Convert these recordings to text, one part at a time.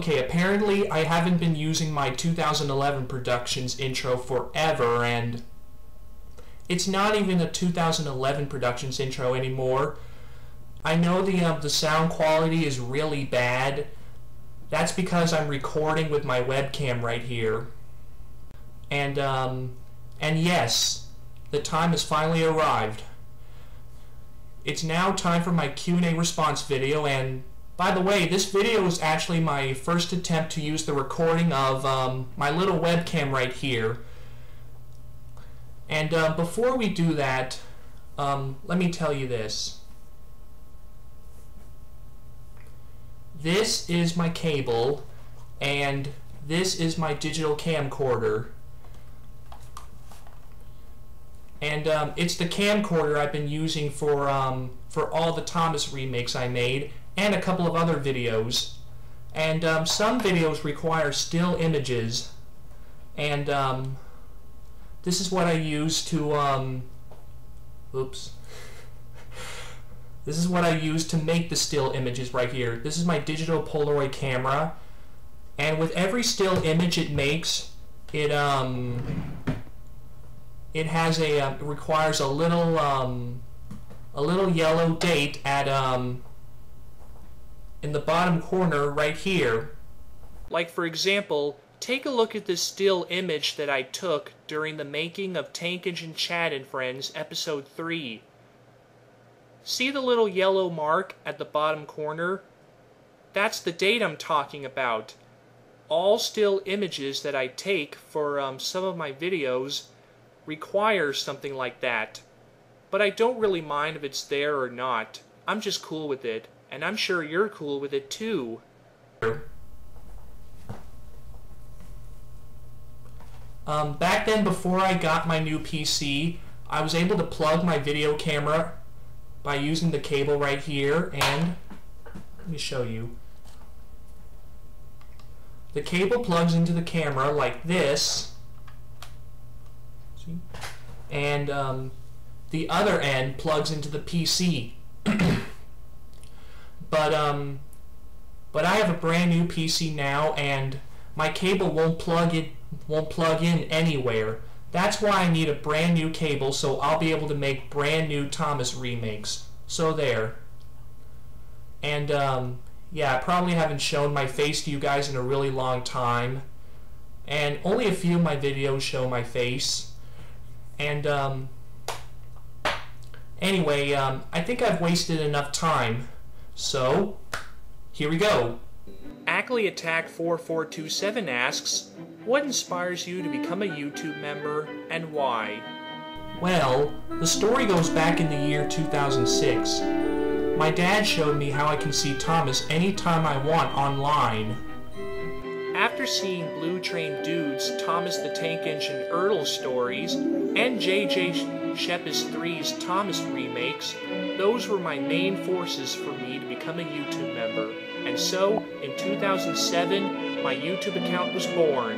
Okay, apparently I haven't been using my 2011 Productions intro forever, and it's not even a 2011 Productions intro anymore. I know the sound quality is really bad. That's because I'm recording with my webcam right here. And yes, the time has finally arrived. It's now time for my Q&A response video, and by the way, this video is actually my first attempt to use the recording of my little webcam right here. And before we do that, let me tell you this. This is my cable, and this is my digital camcorder. And it's the camcorder I've been using for all the Thomas remakes I made, and a couple of other videos. And some videos require still images, and this is what I use to this is what I use to make the still images right here. This is my digital Polaroid camera, and with every still image it makes, it has it requires a little yellow date at in the bottom corner right here. Like, for example, take a look at this still image that I took during the making of Tank Engine Chad and Friends episode 3. See the little yellow mark at the bottom corner? That's the date I'm talking about. All still images that I take for some of my videos require something like that. But I don't really mind if it's there or not. I'm just cool with it, and I'm sure you're cool with it too. Back then, before I got my new PC, I was able to plug my video camera by using the cable right here, and let me show you. The cable plugs into the camera like this, see? And the other end plugs into the PC. But I have a brand new PC now, and my cable won't plug in anywhere. That's why I need a brand new cable, so I'll be able to make brand new Thomas remakes. So there. And yeah, I probably haven't shown my face to you guys in a really long time, and only a few of my videos show my face. And anyway, I think I've wasted enough time, so here we go. Ackley Attack 4427 asks, what inspires you to become a YouTube member, and why? Well, the story goes back in the year 2006. My dad showed me how I can see Thomas anytime I want online. After seeing Blue Train Dude's Thomas the Tank Engine Earl stories and J.J. Shepis 3's Thomas remakes, those were my main forces for me to become a YouTube member. And so, in 2007, my YouTube account was born,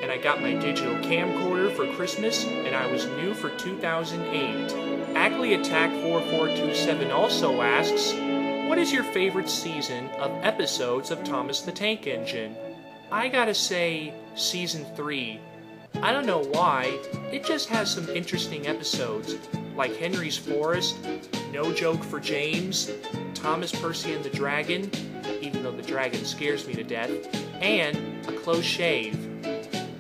and I got my digital camcorder for Christmas, and I was new for 2008. Ackley Attack 4427 also asks, what is your favorite season of episodes of Thomas the Tank Engine? I gotta say, Season 3. I don't know why, it just has some interesting episodes, like Henry's Forest, No Joke for James, Thomas Percy and the Dragon, even though the dragon scares me to death, and A Close Shave.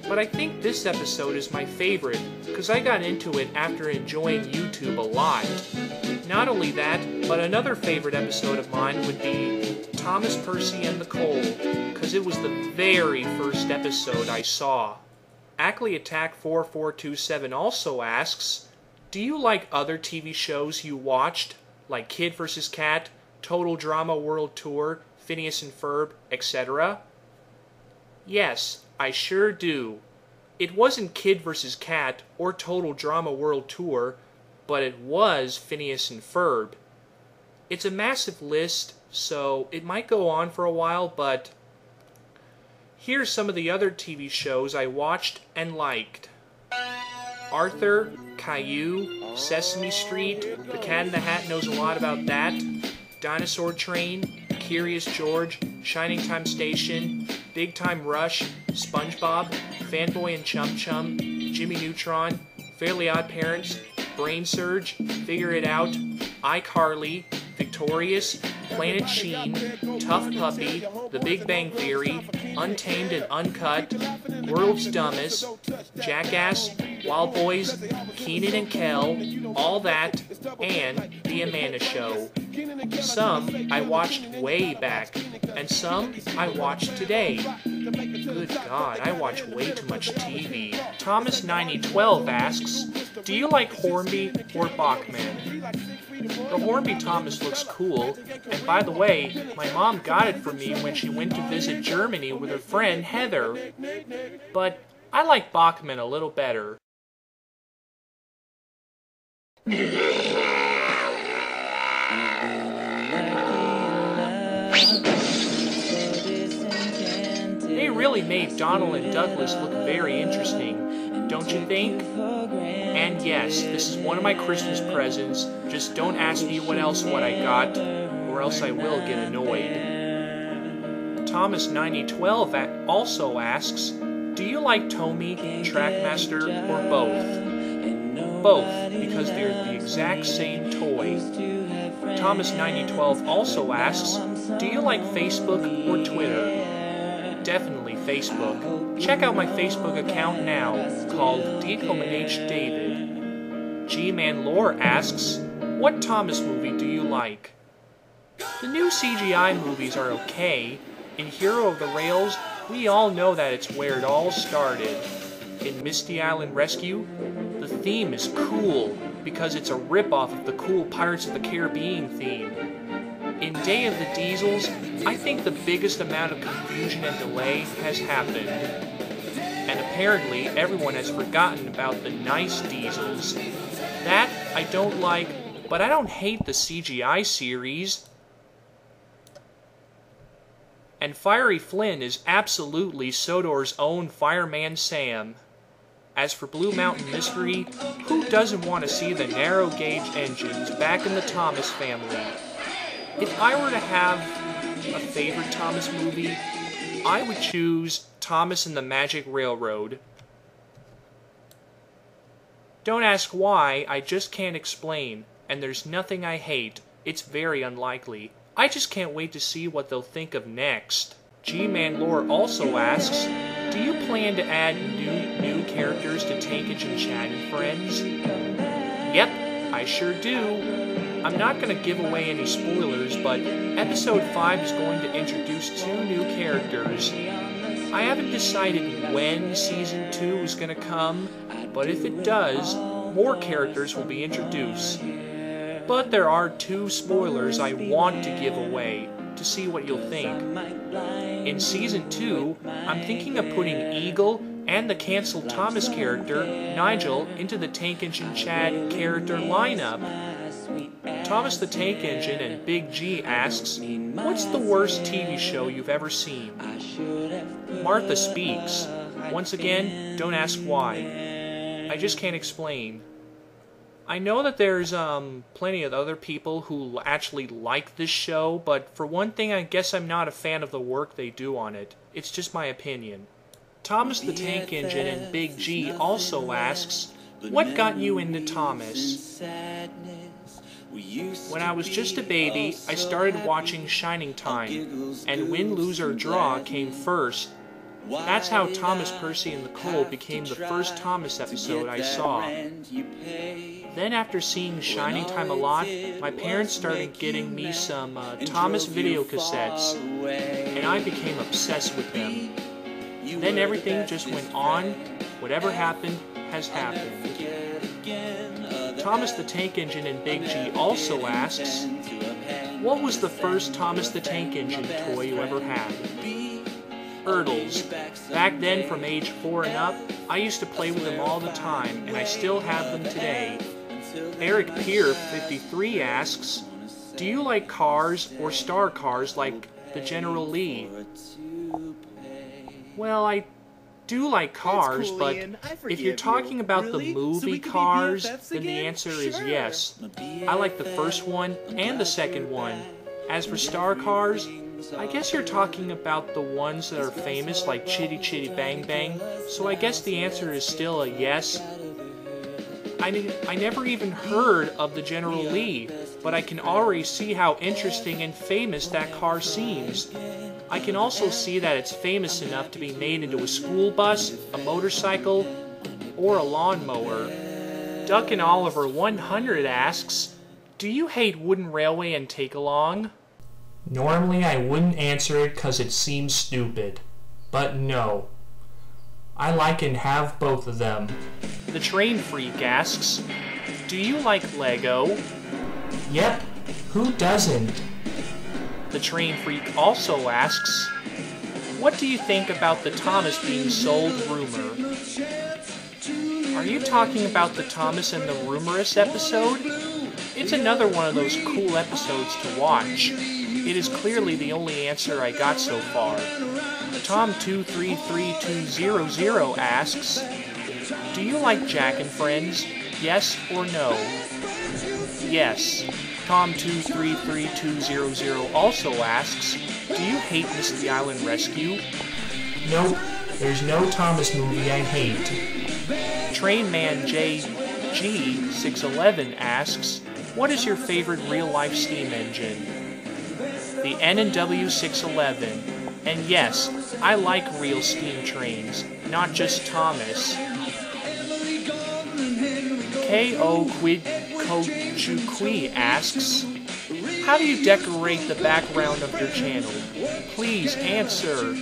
But I think this episode is my favorite, because I got into it after enjoying YouTube a lot. Not only that, but another favorite episode of mine would be Thomas Percy and the Cold, because it was the very first episode I saw. Ackley Attack 4427 also asks, do you like other TV shows you watched, like Kid vs. Kat, Total Drama World Tour, Phineas and Ferb, etc.? Yes, I sure do. It wasn't Kid vs. Kat or Total Drama World Tour, but it was Phineas and Ferb. It's a massive list, so it might go on for a while, but here's some of the other TV shows I watched and liked. Arthur, Caillou, Sesame Street, The Cat in the Hat Knows a Lot About That, Dinosaur Train, Curious George, Shining Time Station, Big Time Rush, SpongeBob, Fanboy and Chum Chum, Jimmy Neutron, Fairly Odd Parents, Brain Surge, Figure It Out, iCarly, Victorious, Planet Sheen, Tough Puppy, The Big Bang Theory, Untamed and Uncut, World's Dumbest, Jackass, Wild Boys, Keenan and Kel, All That, and The Amanda Show. Some I watched way back, and some I watched today. Good God, I watch way too much TV. Thomas9012 asks, do you like Hornby or Bachman? The Hornby Thomas looks cool, and by the way, my mom got it for me when she went to visit Germany with her friend Heather. But I like Bachman a little better. They really made Donald and Douglas look very interesting, don't you think? And yes, this is one of my Christmas presents. Just don't ask me what I got, or else I will get annoyed. Thomas9012 also asks, do you like Tommy, Trackmaster, or both? Both, because they're the exact same toy. Thomas9012 also asks, do you like Facebook or Twitter? Definitely Facebook. Check out my Facebook account now, called DecomanHDavid. Gmanlore asks, what Thomas movie do you like? The new CGI movies are okay. In Hero of the Rails, we all know that it's where it all started. In Misty Island Rescue, the theme is cool because it's a ripoff of the cool Pirates of the Caribbean theme. In Day of the Diesels, I think the biggest amount of confusion and delay has happened. And apparently, everyone has forgotten about the nice Diesels. That I don't like, but I don't hate the CGI series. And Fiery Flynn is absolutely Sodor's own Fireman Sam. As for Blue Mountain Mystery, who doesn't want to see the narrow gauge engines back in the Thomas family? If I were to have a favorite Thomas movie, I would choose Thomas and the Magic Railroad. Don't ask why, I just can't explain, and there's nothing I hate. It's very unlikely. I just can't wait to see what they'll think of next. Gmanlore also asks, do you plan to add new characters to Tankage and Chad and Friends? Yep, I sure do. I'm not going to give away any spoilers, but Episode 5 is going to introduce 2 new characters. I haven't decided when Season 2 is going to come, but if it does, more characters will be introduced. But there are 2 spoilers I want to give away, to see what you'll think. In Season 2, I'm thinking of putting Eagle and the canceled Thomas character, Nigel, into the Tankage and Chad character lineup. Thomas the Tank Engine and Big G asks, what's the worst TV show you've ever seen? Martha Speaks. Once again, don't ask why. I just can't explain. I know that there's plenty of other people who actually like this show, but for one thing, I guess I'm not a fan of the work they do on it. It's just my opinion. Thomas the Tank Engine and Big G also asks, what got you into Thomas? When I was just a baby, I started watching Shining Time, and Win, Lose, or Draw came first. That's how Thomas, Percy, and the Coal became the first Thomas episode I saw. Then after seeing Shining Time a lot, my parents started getting me some Thomas video cassettes, and I became obsessed with them. Then everything just went on. Whatever happened has happened. Thomas the Tank Engine and Big G also asks, what was the first Thomas the Tank Engine toy you ever had? Hurdles. Back then, from age 4 and up, I used to play with them all the time, and I still have them today. Eric Peer 53 asks, do you like cars or star cars like the General Lee? Well, I do like Cars, but if you're talking about the movie Cars, then the answer is yes. I like the first one and the second one. As for Star Cars, I guess you're talking about the ones that are famous, like Chitty Chitty Bang Bang, so I guess the answer is still a yes. I never even heard of the General Lee, but I can already see how interesting and famous that car seems. I can also see that it's famous enough to be made into a school bus, a motorcycle, or a lawnmower. Duck and Oliver 100 asks, do you hate Wooden Railway and Take Along? Normally I wouldn't answer it because it seems stupid, but no. I like and have both of them. The Train Freak asks, do you like Lego? Yep, who doesn't? The Train Freak also asks, what do you think about the Thomas being sold rumor? Are you talking about the Thomas and the Rumorous episode? It's another one of those cool episodes to watch. It is clearly the only answer I got so far. Tom233200 asks, do you like Jack and Friends? Yes or no? Yes. Tom233200 also asks, do you hate Misty Island Rescue? Nope, there's no Thomas movie I hate. Trainman JG611 asks, what is your favorite real-life steam engine? The N&W 611. And yes, I like real steam trains, not just Thomas. koquicoqui asks, how do you decorate the background of your channel? Please answer. I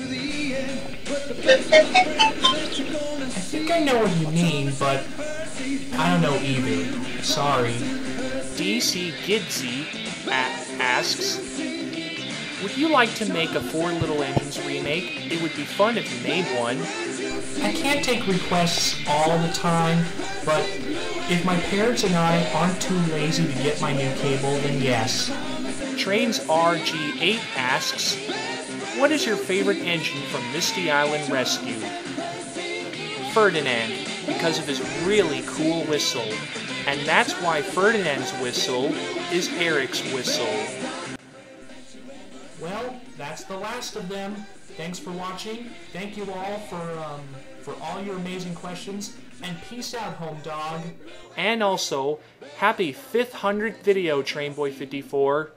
think I know what you mean, but I don't know either. Sorry. DC Gidsy asks, would you like to make a Four Little Engines remake? It would be fun if you made one. I can't take requests all the time, but if my parents and I aren't too lazy to get my new cable, then yes. Trains RG8 asks, what is your favorite engine from Misty Island Rescue? Ferdinand, because of his really cool whistle. And that's why Ferdinand's whistle is Eric's whistle. Well, that's the last of them. Thanks for watching. Thank you all for all your amazing questions. And peace out, home dog. And also, happy 500th video, Trainboy54.